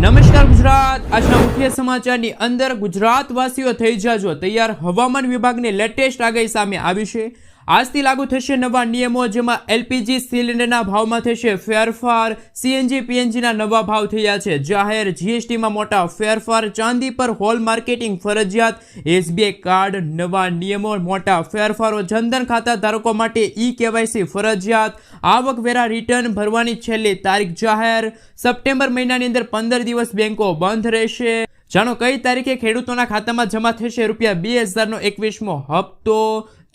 નમસ્કાર ગુજરાત, આજના મુખ્ય સમાચારની અંદર ગુજરાતવાસીઓ થઈ જાજો તૈયાર. હવામાન વિભાગની લેટેસ્ટ આગાહી સામે આવી છે. આજથી લાગુ થશે નવા નિયમો, જેમાં એલપીજી સિલિન્ડરના ભાવમાં થશે ફેરફાર. સીએનજી પીએનજીના નવા ભાવ થયા છે જાહેર. જીએસટીમાં મોટા ફેરફાર. ચાંદી પર હોલ માર્કેટિંગ ફરજિયાત. એસબીઆઈ કાર્ડ નવા નિયમો, મોટા ફેરફારો. જનધન ખાતા ધારકો માટે કેવાયસી ફરજિયાત. આવકવેરા રિટર્ન ભરવાની છેલ્લી તારીખ જાહેર. સપ્ટેમ્બર મહિનાની અંદર 15 દિવસ બેંકો બંધ રહેશે. જાણો કઈ તારીખે ખેડૂતોના ખાતામાં જમા થશે ₹2000નો 21મો હપ્તો.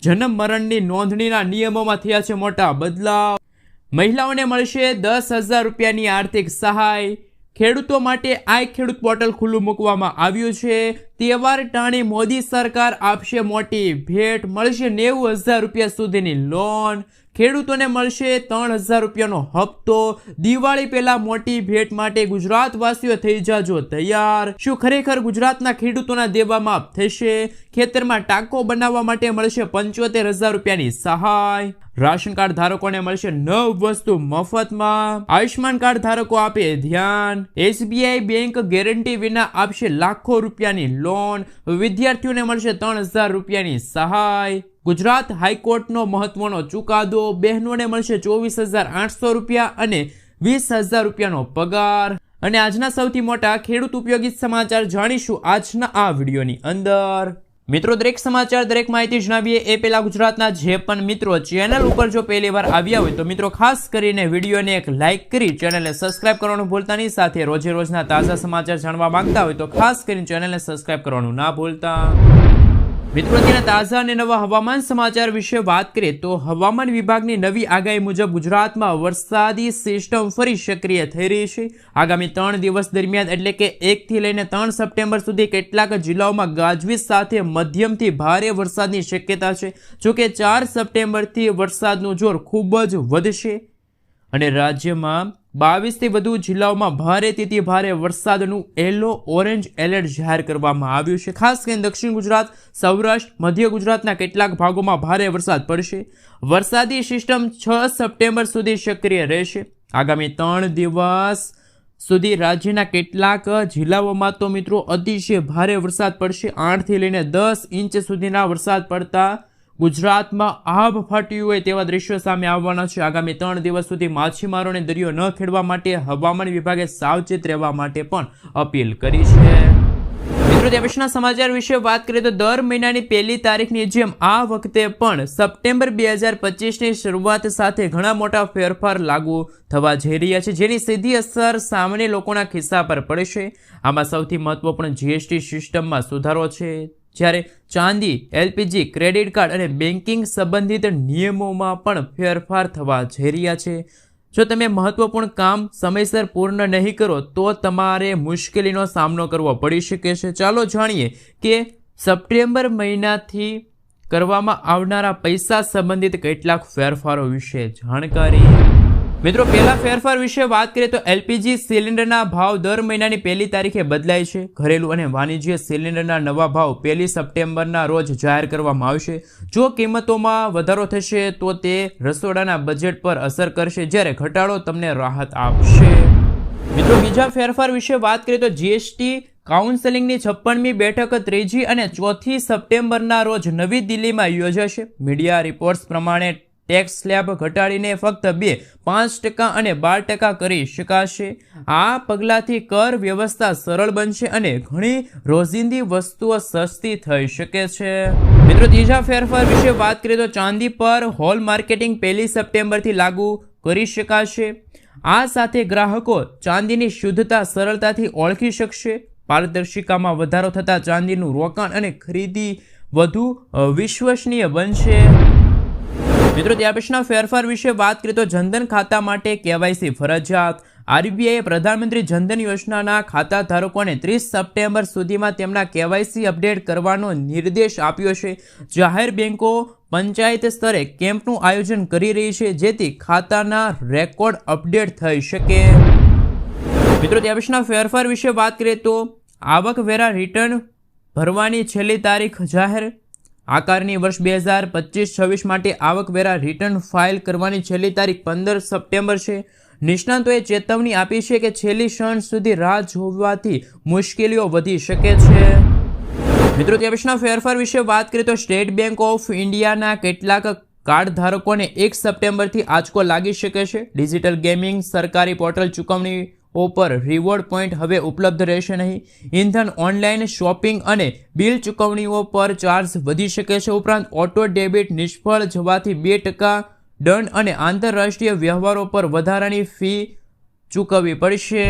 જન્મ મરણની નોંધણીના નિયમોમાં થયા છે મોટા બદલાવ. મહિલાઓને મળશે ₹10,000ની આર્થિક સહાય. ખેડૂતો માટે આઈ ખેડૂત પોર્ટલ ખુલ્લું મૂકવામાં આવ્યું છે. તહેવાર ટાણે મોદી સરકાર આપશે મોટી ભેટ. મળશે ₹90,000 સુધીની લોન. ખેડૂતોને મળશે ₹3,000નો હપ્તો. દિવાળી પહેલા મોટી ભેટ માટે ગુજરાતવાસીઓ થઈ જાજો તૈયાર. શું ખરેખર ગુજરાતના ખેડૂતોના દેવા માફ થશે? ખેતરમાં ટાંકો બનાવવા માટે મળશે ₹75,000ની સહાય. રાશન કાર્ડ ધારકોને મળશે 9 વસ્તુ મફતમાં. આયુષ્માન કાર્ડ ધારકો આપે ધ્યાન. એસબીઆઈ બેંક ગેરંટી વિના આપશે લાખો રૂપિયાની લોન. વિદ્યાર્થીઓને મળશે ₹3,000ની સહાય. ગુજરાત હાઈકોર્ટનો મહત્વનો ચુકાદો. બહેનોને મળશે ₹24,800 અને ₹20,000નો પગાર. અને આજના સૌથી મોટા ખેડૂત ઉપયોગી સમાચાર જાણીશું આજના આ વિડીયોની અંદર. મિત્રો, દરેક સમાચાર, દરેક માહિતી જણાવીએ એ પહેલા ગુજરાતના જે પણ મિત્રો ચેનલ ઉપર જો પહેલી વાર આવ્યા હોય તો મિત્રો ખાસ કરીને વિડીયોને એક લાઇક કરી ચેનલને સબસ્ક્રાઇબ કરવાનું ભૂલતા નહીં. સાથે રોજે રોજના તાજા સમાચાર જાણવા માંગતા હોય તો ખાસ કરીને ચેનલને સબસ્ક્રાઇબ કરવાનું ના ભૂલતા. મિત્રો, તેના તાજા અને નવા હવામાન સમાચાર વિશે વાત કરીએ તો હવામાન વિભાગની નવી આગાહી મુજબ ગુજરાતમાં વરસાદી સિસ્ટમ ફરી સક્રિય થઈ રહી છે. આગામી 3 દિવસ દરમિયાન એટલે કે 1 થી લઈને 3 સપ્ટેમ્બર સુધી કેટલાક જિલ્લાઓમાં ગાજવીજ સાથે મધ્યમથી ભારે વરસાદની શક્યતા છે. જોકે 4 સપ્ટેમ્બરથી વરસાદનું જોર ખૂબ જ વધશે અને રાજ્યમાં 22થી વધુ જિલ્લાઓમાં ભારેથી ભારે વરસાદનું યલો ઓરેન્જ એલર્ટ જાહેર કરવામાં આવ્યું છે. ખાસ કરીને દક્ષિણ ગુજરાત, સૌરાષ્ટ્ર, મધ્ય ગુજરાતના કેટલાક ભાગોમાં ભારે વરસાદ પડશે. વરસાદી સિસ્ટમ 6 સપ્ટેમ્બર સુધી સક્રિય રહેશે. આગામી 3 દિવસ સુધી રાજ્યના કેટલાક જિલ્લાઓમાં તો મિત્રો અતિશય ભારે વરસાદ પડશે. 8 થી લઈને 10 ઇંચ સુધીના વરસાદ પડતા ગુજરાતમાં આભ ફાટ્યું હોય તેવા દ્રશ્યો સામે આવવાના છે. આગામી 3 દિવસ સુધી માછીમારોને દરિયો ન ખેડવા માટે હવામાન વિભાગે સાવચેત રહેવા માટે પણ અપીલ કરી છે. મિત્રો, તે પછીના સમાચાર વિશે વાત કરીએ તો દર મહિનાની 1લી તારીખની જેમ આ વખતે પણ સપ્ટેમ્બર 2025ની શરૂઆત સાથે ઘણા મોટા ફેરફાર લાગુ થવા જઈ રહ્યા છે, જેની સીધી અસર સામાન્ય લોકોના ખિસ્સા પર પડશે. આમાં સૌથી મહત્વપૂર્ણ જીએસટી સિસ્ટમમાં સુધારો છે, જ્યારે ચાંદી, એલપીજી, ક્રેડિટ કાર્ડ અને બેન્કિંગ સંબંધિત નિયમોમાં પણ ફેરફાર થવા જઈ રહ્યા છે. જો તમે મહત્વપૂર્ણ કામ સમયસર પૂર્ણ નહીં કરો તો તમારે મુશ્કેલીનો સામનો કરવો પડી શકે છે. ચાલો જાણીએ કે સપ્ટેમ્બર મહિનાથી કરવામાં આવનારા પૈસા સંબંધિત કેટલાક ફેરફારો વિશે જાણકારી. મિત્રો, પહેલા ફેરફાર વિશે વાત કરીએ તો એલપીજી સિલિન્ડરના ભાવ દર મહિનાની 1લી તારીખે બદલાય છે. ઘરેલું અને વાણિજ્ય સિલિન્ડરના નવા ભાવ 1લી સપ્ટેમ્બરના રોજ જાહેર કરવામાં આવશે. જો કિંમતોમાં વધારો થશે તો તે રસોડાના બજેટ પર અસર કરશે, જ્યારે ઘટાડો તમને રાહત આપશે. મિત્રો, બીજા ફેરફાર વિશે વાત કરીએ તો જીએસટી કાઉન્સિલની 56મી બેઠક 3જી અને 4થી સપ્ટેમ્બરના રોજ નવી દિલ્હીમાં યોજાશે. મીડિયા રિપોર્ટ્સ પ્રમાણે ટેક્સ સ્લેબ ઘટાડીને ફક્ત 5% અને 12% કરી શકાશે. આ પગલાંથી કર વ્યવસ્થા સરળ બનશે અને ઘણી રોજિંદી વસ્તુઓ સસ્તી થઈ શકે છે. મિત્રો, ત્રીજા ફેરફાર વિશે વાત કરીએ તો ચાંદી પર હોલ માર્કેટિંગ 1લી સપ્ટેમ્બરથી લાગુ કરી શકાશે. આ સાથે ગ્રાહકો ચાંદીની શુદ્ધતા સરળતાથી ઓળખી શકશે. પારદર્શિતામાં વધારો થતાં ચાંદીનું રોકાણ અને ખરીદી વધુ વિશ્વસનીય બનશે. મિત્રો, ત્યાર પછીના ફેરફાર વિશે વાત કરીએ તો જનધન ખાતા માટે કેવાયસી ફરજિયાત. આરબીઆઈએ પ્રધાનમંત્રી જનધન યોજનાના ખાતા ધારકોને 30 સપ્ટેમ્બર સુધીમાં તેમના કેવાયસી અપડેટ કરવાનો નિર્દેશ આપ્યો છે. જાહેર બેંકો પંચાયત સ્તરે કેમ્પનું આયોજન કરી રહી છે, જેથી ખાતાના રેકોર્ડ અપડેટ થઈ શકે. મિત્રો, ત્યાર પછીના ફેરફાર વિશે વાત કરીએ તો આવકવેરા રિટર્ન ભરવાની છેલ્લી તારીખ જાહેર. આકારની વર્ષ 2025-26 માટે આવકવેરા રિટર્ન ફાઇલ કરવાની છેલ્લી તારીખ 15 સપ્ટેમ્બર છે. નિષ્ણાંતોએ ચેતવણી આપી છે કે છેલ્લી ક્ષણ સુધી રાહ જોવાથી મુશ્કેલીઓ વધી શકે છે. મિત્રો ત્યાં પછીના ફેરફાર વિશે વાત કરીએ તો સ્ટેટ બેંક ઓફ ઇન્ડિયાના કેટલાક કાર્ડ ધારકોને 1 સપ્ટેમ્બરથી આંચકો લાગી શકે છે. ડિજિટલ ગેમિંગ, સરકારી પોર્ટલ ચૂકવણીઓ પર રિવોર્ડ પોઈન્ટ હવે ઉપલબ્ધ રહેશે નહીં. ઇંધણ, ઓનલાઈન શોપિંગ અને બિલ ચૂકવણીઓ પર ચાર્જ વધી શકે છે. ઉપરાંત ઓટો ડેબિટ નિષ્ફળ જવાથી 2% દંડ અને આંતરરાષ્ટ્રીય વ્યવહારો પર વધારાની ફી ચૂકવવી પડશે.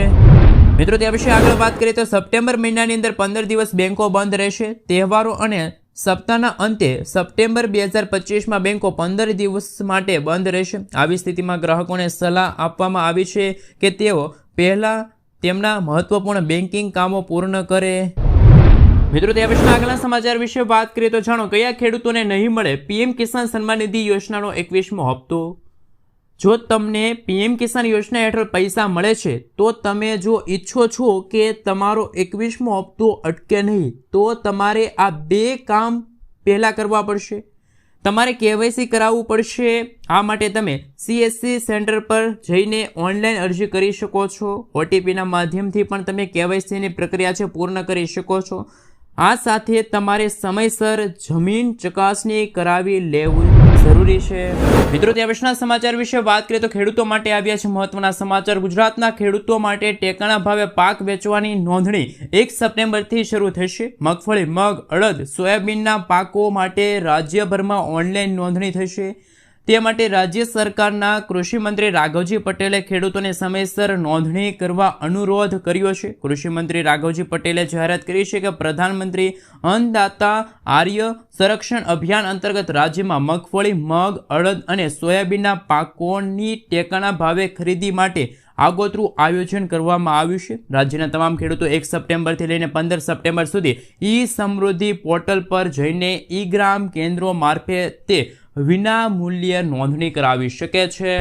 મિત્રો ત્યાં વિશે આગળ વાત કરીએ તો સપ્ટેમ્બર મહિનાની અંદર 15 દિવસ બેંકો બંધ રહેશે. તહેવારો અને સપ્તાહના અંતે સપ્ટેમ્બર 2025માં બેંકો 15 દિવસ માટે બંધ રહેશે. આવી સ્થિતિમાં ગ્રાહકોને સલાહ આપવામાં આવી છે કે તેઓ પહેલા તેમના મહત્વપૂર્ણ બેન્કિંગ કામો પૂર્ણ કરે. મિત્રો ત્યાં પછીના આગળના સમાચાર વિશે વાત કરીએ તો જાણો કયા ખેડૂતોને નહીં મળે પીએમ કિસાન સન્માન નિધિ યોજનાનો 21મો હપ્તો. જો તમને પીએમ કિસાન યોજના હેઠળ પૈસા મળે છે તો તમે જો ઈચ્છો છો કે તમારો 21મો હપ્તો અટકે નહીં તો તમારે આ 2 કામ પહેલાં કરવા પડશે. તમારે KYC કરાવવું પડશે. આ માટે તમે CSC સેન્ટર પર જઈને ઓનલાઈન અરજી કરી શકો છો. OTPના માધ્યમથી પણ તમે KYCની પ્રક્રિયા છે પૂર્ણ કરી શકો છો. આ સાથે તમારે સમયસર જમીન ચકાસણી કરાવી લેવું જરૂરી છે. મિત્રો ત્યાં પછીના સમાચાર વિશે વાત કરીએ તો ખેડૂતો માટે આવ્યા છે મહત્વના સમાચાર. ગુજરાતના ખેડૂતો માટે ટેકાના ભાવે પાક વેચવાની નોંધણી 1 સપ્ટેમ્બરથી શરૂ થશે. મગફળી, મગ, અડદ, સોયાબીનના પાકો માટે રાજ્યભરમાં ઓનલાઈન નોંધણી થશે. તે માટે રાજ્ય સરકારના કૃષિમંત્રી રાઘવજી પટેલે ખેડૂતોને સમયસર નોંધણી કરવા અનુરોધ કર્યો છે. કૃષિમંત્રી રાઘવજી પટેલે જાહેરાત કરી છે કે પ્રધાનમંત્રી અન્નદાતા આર્ય સંરક્ષણ અભિયાન અંતર્ગત રાજ્યમાં મગફળી, મગ, અડદ અને સોયાબીનના પાકોની ટેકાના ભાવે ખરીદી માટે આગોતરું આયોજન કરવામાં આવ્યું છે. રાજ્યના તમામ ખેડૂતો 1 સપ્ટેમ્બરથી લઈને 15 સપ્ટેમ્બર સુધી ઈ-સમૃદ્ધિ પોર્ટલ પર જઈને ઈ-ગ્રામ કેન્દ્રો મારફતે વિના મૂલ્યે નોંધણી કરાવી શકે છે.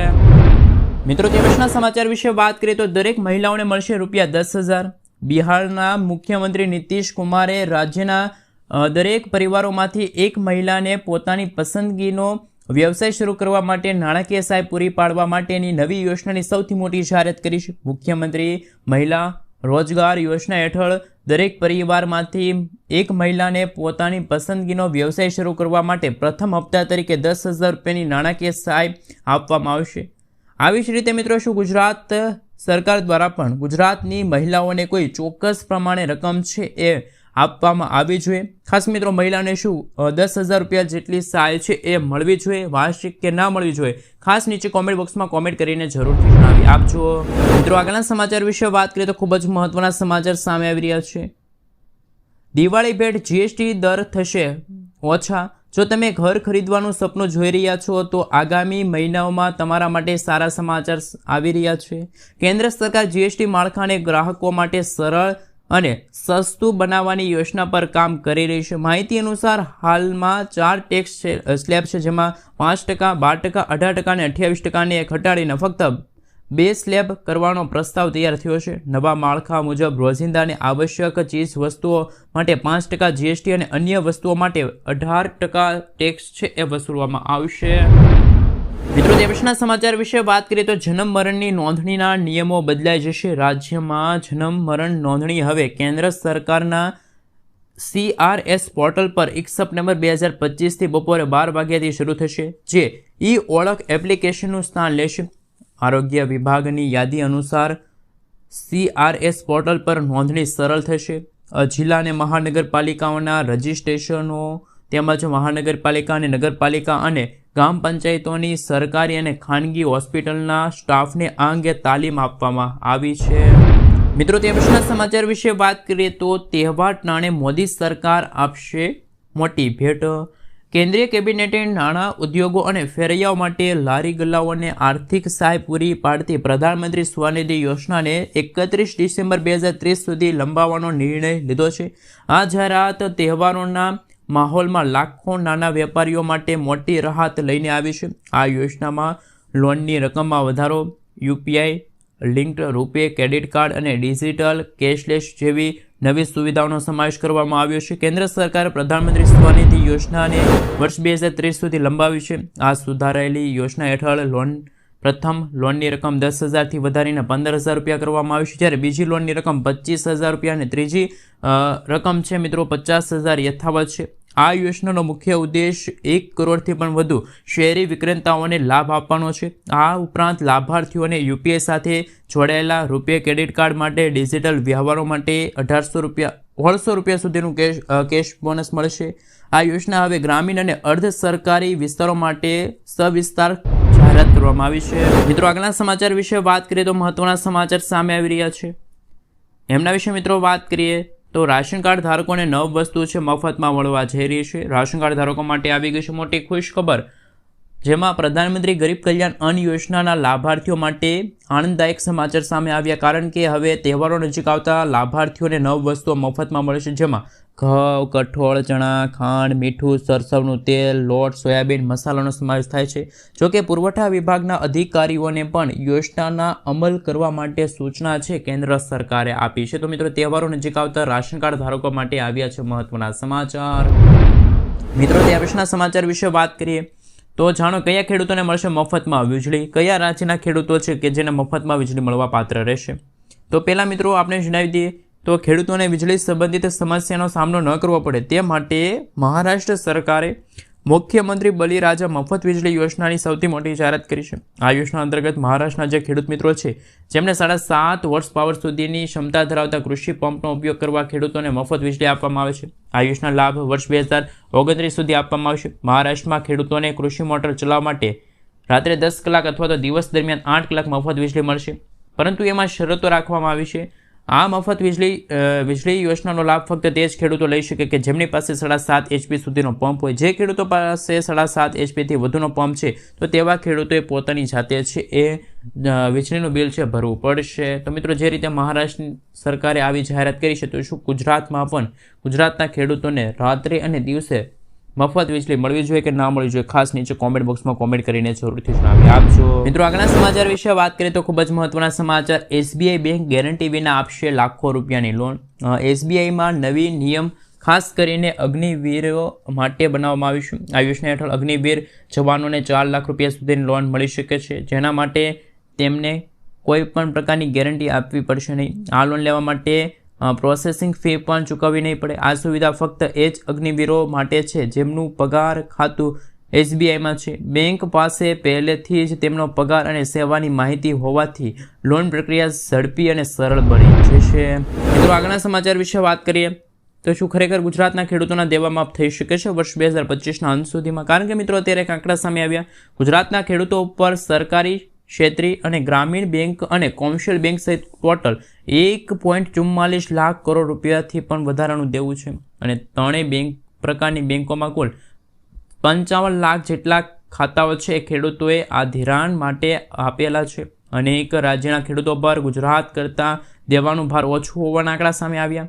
મિત્રો તે પછીના સમાચાર વિશે વાત કરીએ તો દરેક મહિલાઓને મળશે ₹10,000. બિહારના મુખ્યમંત્રી નીતિશ કુમારે રાજ્યના દરેક પરિવારોમાંથી એક મહિલાને પોતાની પસંદગીનો વ્યવસાય શરૂ કરવા માટે નાણાકીય સહાય પૂરી પાડવા માટેની નવી યોજનાની સૌથી મોટી જાહેરાત કરી છે. મુખ્યમંત્રી મહિલા રોજગાર યોજના હેઠળ દરેક પરિવારમાંથી એક મહિલાને પોતાની પસંદગીનો વ્યવસાય શરૂ કરવા માટે પ્રથમ હપ્તા તરીકે ₹10,000ની નાણાકીય સહાય આપવામાં આવશે. આવી જ રીતે મિત્રો શું ગુજરાત સરકાર દ્વારા પણ ગુજરાતની મહિલાઓને કોઈ ચોક્કસ પ્રમાણે રકમ છે એ આપવામાં આવી જોઈએ. ખાસ મિત્રો મહિલાને શું ₹10,000 જેટલી સહાય છે એ મળવી જોઈએ વાર્ષિક કે ના મળવી જોઈએ ખાસ નીચે કોમેન્ટ બોક્સમાં કોમેન્ટ કરીને જરૂરથી જણાવી આપજો. મિત્રો આગળના સમાચાર વિશે વાત કરીએ તો ખૂબ જ મહત્વના સમાચાર સામે આવી રહ્યા છે. દિવાળી ભેટ GST દર થશે ઓછા. જો તમે ઘર ખરીદવાનું સપનું જોઈ રહ્યા છો તો આગામી મહિનાઓમાં તમારા માટે સારા સમાચાર આવી રહ્યા છે. કેન્દ્ર સરકાર GST માળખાને ગ્રાહકો માટે સરળ અને સસ્તું બનાવવાની યોજના પર કામ કરી રહી છે. માહિતી અનુસાર હાલમાં 4 ટેક્સ સ્લેબ છે જેમાં 5%, 12%, 18% અને 28%ને ઘટાડીને ફક્ત 2 સ્લેબ કરવાનો પ્રસ્તાવ તૈયાર થયો છે. નવા માળખા મુજબ રોજિંદા અને આવશ્યક ચીજ વસ્તુઓ માટે 5% GST અને અન્ય વસ્તુઓ માટે 18% ટેક્સ છે એ વસૂલવામાં આવશે. મિત્રો તે પછીના સમાચાર વિશે વાત કરીએ તો જન્મ મરણની નોંધણીના નિયમો બદલાઈ જશે. રાજ્યમાં જન્મ મરણ નોંધણી હવે કેન્દ્ર સરકારના CRS પોર્ટલ પર 1 સપ્ટેમ્બર 2025થી બપોરે 12 વાગ્યાથી શરૂ થશે જે ઓળખ એપ્લિકેશનનું સ્થાન લેશે. આરોગ્ય વિભાગની યાદી અનુસાર CRS પોર્ટલ પર નોંધણી સરળ થશે. જિલ્લા અને મહાનગરપાલિકાઓના રજિસ્ટ્રેશનો તેમજ મહાનગરપાલિકા અને નગરપાલિકા અને ગ્રામ પંચાયતોની સરકારી અને ખાનગી હોસ્પિટલના સ્ટાફને આ અંગે તાલીમ આપવામાં આવી છે. મિત્રો તે પછીના સમાચાર વિશે વાત કરીએ તો તહેવાર ટાણે મોદી સરકાર આપશે મોટી ભેટ. કેન્દ્રીય કેબિનેટે નાણાં ઉદ્યોગો અને ફેરૈયાઓ માટે લારી ગલ્લાઓને આર્થિક સહાય પૂરી પાડતી પ્રધાનમંત્રી સ્વનિધિ યોજનાને 31 ડિસેમ્બર 2030 સુધી લંબાવવાનો નિર્ણય લીધો છે. આ જાહેરાત તહેવારોના માહોલમાં લાખો નાના વેપારીઓ માટે મોટી રાહત લઈને આવી છે. આ યોજનામાં લોનની રકમમાં વધારો, UPI લિંક્ડ રૂપે ક્રેડિટ કાર્ડ અને ડિજિટલ કેશલેસ જેવી નવી સુવિધાઓનો સમાવેશ કરવામાં આવ્યો છે. કેન્દ્ર સરકારે પ્રધાનમંત્રી સ્વનિધિ યોજનાને વર્ષ 2030 સુધી લંબાવી છે. આ સુધારાયેલી યોજના હેઠળ લોન પ્રથમ લોનની રકમ 10,000થી વધારીને 15,000 રૂપિયા કરવામાં આવી છે, જ્યારે બીજી લોનની રકમ 25,000 રૂપિયા અને ત્રીજી રકમ છે મિત્રો 50,000 યથાવત છે. આ યોજનાનો મુખ્ય ઉદ્દેશ 1 કરોડથી પણ વધુ શહેરી વિક્રેતાઓને લાભ આપવાનો છે. આ ઉપરાંત લાભાર્થીઓને યુપીઆઈ સાથે જોડાયેલા રૂપે ક્રેડિટ કાર્ડ માટે, ડિજિટલ વ્યવહારો માટે 1,800 રૂપિયા સુધીનું કેશ બોનસ મળશે. આ યોજના હવે ગ્રામીણ અને અર્ધ સરકારી વિસ્તારો માટે સવિસ્તાર જાહેરાત કરવામાં આવી છે. મિત્રો આગળના સમાચાર વિશે વાત કરીએ તો મહત્વના સમાચાર સામે આવી રહ્યા છે. એમના વિશે મિત્રો વાત કરીએ તો રાશન કાર્ડ ધારકોને 9 વસ્તુ છે મફતમાં મળવા જઈ રહી છે. રાશન કાર્ડ ધારકો માટે આવી ગઈ છે મોટી ખુશ ખબર, જેમાં પ્રધાનમંત્રી ગરીબ કલ્યાણ અન્ન યોજનાના લાભાર્થીઓ માટે આનંદદાયક સમાચાર સામે આવ્યા, કારણ કે હવે તહેવારો નજીક આવતા લાભાર્થીઓને 9 વસ્તુઓ મફતમાં મળશે, જેમાં ઘઉં, કઠોળ, ચણા, ખાંડ, મીઠું, સરસવનું તેલ, લોટ, સોયાબીન, મસાલાનો સમાવેશ થાય છે. જોકે પુરવઠા વિભાગના અધિકારીઓને પણ યોજનાના અમલ કરવા માટે સૂચના છે કેન્દ્ર સરકારે આપી છે. તો મિત્રો તહેવારો નજીક આવતા રાશન કાર્ડ ધારકો માટે આવ્યા છે મહત્વના સમાચાર. મિત્રો ત્યાર પછીના સમાચાર વિશે વાત કરીએ તો જાણો કયા ખેડૂતોને મળશે મફતમાં વીજળી, કયા રાજ્યના ખેડૂતો છે કે જેને મફતમાં વીજળી મળવા પાત્ર રહેશે. તો પહેલાં મિત્રો આપણે જણાવી દઈએ તો ખેડૂતોને વીજળી સંબંધિત સમસ્યાનો સામનો ન કરવો પડે તે માટે મહારાષ્ટ્ર સરકારે મુખ્યમંત્રી બલિરાજા મફત વીજળી યોજનાની સૌથી મોટી જાહેરાત કરી છે. આ યોજના અંતર્ગત મહારાષ્ટ્રના જે ખેડૂત મિત્રો છે જેમને 7.5 વોટ્સ પાવર સુધીની ક્ષમતા ધરાવતા કૃષિ પંપનો ઉપયોગ કરવા ખેડૂતોને મફત વીજળી આપવામાં આવે છે. આ યોજના લાભ વર્ષ 2029 સુધી આપવામાં આવશે. મહારાષ્ટ્રમાં ખેડૂતોને કૃષિ મોટર ચલાવવા માટે રાત્રે 10 કલાક અથવા તો દિવસ દરમિયાન 8 કલાક મફત વીજળી મળશે, પરંતુ એમાં શરતો રાખવામાં આવી છે. આ મફત વીજળી યોજનાનો લાભ ફક્ત તે જ ખેડૂતો લઈ શકે કે જેમની પાસે 7.5 HP સુધીનો પંપ હોય. જે ખેડૂતો પાસે 7.5 HPથી વધુનો પંપ છે તો તેવા ખેડૂતોએ પોતાની જાતે છે એ વીજળીનું બિલ છે ભરવું પડશે. તો મિત્રો જે રીતે મહારાષ્ટ્ર સરકારે આવી જાહેરાત કરી છે તો શું ગુજરાતમાં પણ ગુજરાતના ખેડૂતોને રાત્રે અને દિવસે મફત વીજળી મળવી જોઈએ કે ના મળવી જોઈએ? ખાસ નીચે કોમેન્ટ બોક્સમાં કોમેન્ટ કરીને જરૂરથી જણાવી આપજો. મિત્રો આગળના સમાચાર વિશે વાત કરીએ તો ખૂબ જ મહત્વના સમાચાર. SBI બેંક ગેરંટી વિના આપશે લાખો રૂપિયાની લોન. SBIમાં નવી નિયમ ખાસ કરીને અગ્નિવીરો માટે બનાવવામાં આવ્યું છે. આ યોજના હેઠળ અગ્નિવીર જવાનોને 4 લાખ રૂપિયા સુધીની લોન મળી શકે છે, જેના માટે તેમને કોઈ પણ પ્રકારની ગેરંટી આપવી પડશે નહીં. આ લોન લેવા માટે પ્રોસેસિંગ ફી પણ ચૂકવવી નહીં પડે. આ સુવિધા ફક્ત એ જ અગ્નિવીરો માટે છે જેમનું પગાર ખાતું SBIમાં છે. બેંક પાસે પહેલેથી જ તેમનો પગાર અને સેવાની માહિતી હોવાથી લોન પ્રક્રિયા ઝડપી અને સરળ બની જશે. મિત્રો આગળના સમાચાર વિશે વાત કરીએ તો શું ખરેખર ગુજરાતના ખેડૂતોના દેવા માફ થઈ શકે છે વર્ષ 2025ના અંત સુધીમાં? કારણ કે મિત્રો અત્યારે એક આંકડા સામે આવ્યા. ગુજરાતના ખેડૂતો ઉપર સરકારી, ક્ષેત્રીય અને ગ્રામીણ બેંક અને કોમર્શિયલ બેંક સહિત ટોટલ 1.44 લાખ કરોડ રૂપિયાથી પણ વધારાનું દેવું છે, અને ત્રણેય પ્રકારની બેંકોમાં કુલ 55 લાખ જેટલા ખાતાઓ છે એ ખેડૂતોએ આ ધિરાણ માટે આપેલા છે. અનેક રાજ્યના ખેડૂતો પર ગુજરાત કરતાં દેવાનું ભાર ઓછું હોવાના આંકડા સામે આવ્યા.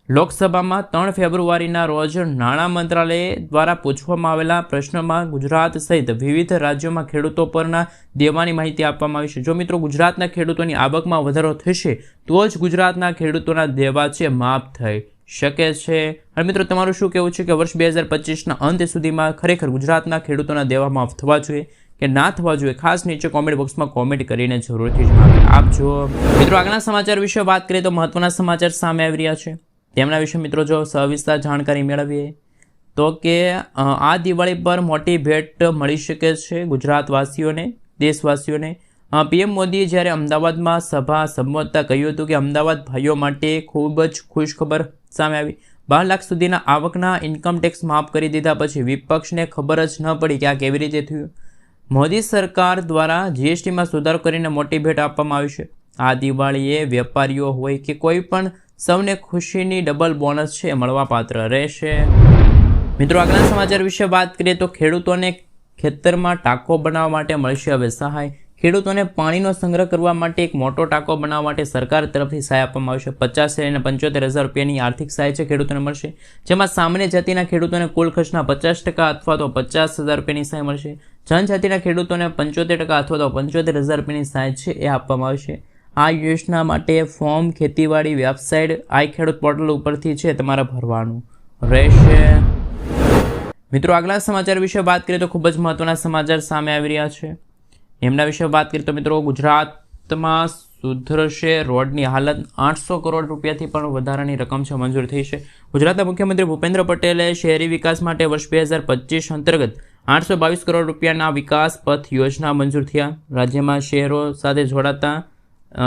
લોકસભામાં 3 ફેબ્રુઆરીના રોજ નાણાં મંત્રાલય દ્વારા પૂછવામાં આવેલા પ્રશ્નમાં ગુજરાત સહિત વિવિધ રાજ્યોમાં ખેડૂતો પરના દેવાની માહિતી આપવામાં આવી છે. જો મિત્રો ગુજરાતના ખેડૂતોની આવકમાં વધારો થશે તો જ ગુજરાતના ખેડૂતોના દેવા છે માફ થઈ શકે છે. અને મિત્રો તમારું શું કહેવું છે કે વર્ષ 2025ના અંત સુધીમાં ખરેખર ગુજરાતના ખેડૂતોના દેવા માફ થવા જોઈએ કે ના થવા જોઈએ? ખાસ નીચે કોમેન્ટ બોક્સમાં કોમેન્ટ કરીને જરૂરથી જણાવી આપજો. મિત્રો આગળના સમાચાર વિશે વાત કરીએ તો મહત્વના સમાચાર સામે આવી રહ્યા છે. તેમના વિશે મિત્રો જો સવિસ્તાર જાણકારી મેળવીએ તો કે આ દિવાળી પર મોટી ભેટ મળી શકે છે ગુજરાતવાસીઓને, દેશવાસીઓને. PM મોદીએ જ્યારે અમદાવાદમાં સભા સંબોધતા કહ્યું હતું કે અમદાવાદ ભાઈઓ માટે ખૂબ જ ખુશ ખબર સામે આવી. 12 લાખ સુધીના આવકના ઇન્કમ ટેક્સ માફ કરી દીધા પછી વિપક્ષને ખબર જ ન પડી કે આ કેવી રીતે થયું. મોદી સરકાર દ્વારા GSTમાં સુધારો કરીને મોટી ભેટ આપવામાં આવી છે. આ દિવાળીએ વેપારીઓ હોય કે કોઈ પણ સૌને ખુશીની ડબલ બોનસ છે મળવા પાત્ર રહેશે. મિત્રો આગળના સમાચાર વિશે વાત કરીએ તો ખેડૂતોને ખેતરમાં ટાંકો બનાવવા માટે મળશે હવે સહાય. ખેડૂતોને પાણીનો સંગ્રહ કરવા માટે એક મોટો ટાંકો બનાવવા માટે સરકાર તરફથી સહાય આપવામાં આવશે. 50,000 અને 75,000 રૂપિયાની આર્થિક સહાય છે ખેડૂતોને મળશે, જેમાં સામાન્ય જાતિના ખેડૂતોને કુલ ખર્ચના 50% અથવા તો 50,000 રૂપિયાની સહાય મળશે. જનજાતિના ખેડૂતોને 75% અથવા તો 75,000 રૂપિયાની સહાય છે એ આપવામાં આવશે. આ યોજના માટે ફોર્મ ખેતીવાડી વેબસાઇટ આઈ ખેડૂત પોર્ટલ ઉપરથી છે તમારે ભરવાનું રહેશે. મિત્રો આગલા સમાચાર વિશે વાત કરીએ તો ખૂબ જ મહત્વના સમાચાર સામે આવી રહ્યા છે. એમના વિશે વાત કરીએ તો મિત્રો ગુજરાતમાં સુધરશે રોડની હાલત. 800 કરોડ રૂપિયાથી પણ વધારાની રકમ છે મંજૂર થઈ છે. ગુજરાતના મુખ્યમંત્રી ભૂપેન્દ્ર પટેલે શહેરી વિકાસ માટે વર્ષ 2025 અંતર્ગત 822 કરોડ રૂપિયાના વિકાસ પથ યોજના મંજૂર થયા. રાજ્યમાં શહેરો સાથે જોડાતા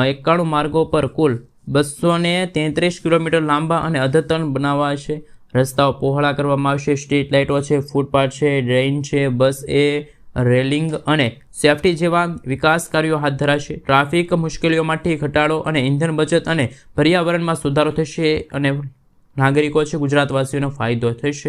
91 માર્ગો પર કુલ 233 કિલોમીટર લાંબા અને અદ્યતન બનાવવા છે. રસ્તાઓ પહોળા કરવામાં આવશે. સ્ટ્રીટ લાઇટો છે, ફૂટપાથ છે, ડ્રેઇન છે, બસ રેલિંગ અને સેફટી જેવા વિકાસ કાર્યો હાથ ધરાશે. ટ્રાફિક મુશ્કેલીઓમાંથી ઘટાડો અને ઇંધણ બચત અને પર્યાવરણમાં સુધારો થશે અને નાગરિકો છે ગુજરાતવાસીઓનો ફાયદો થશે.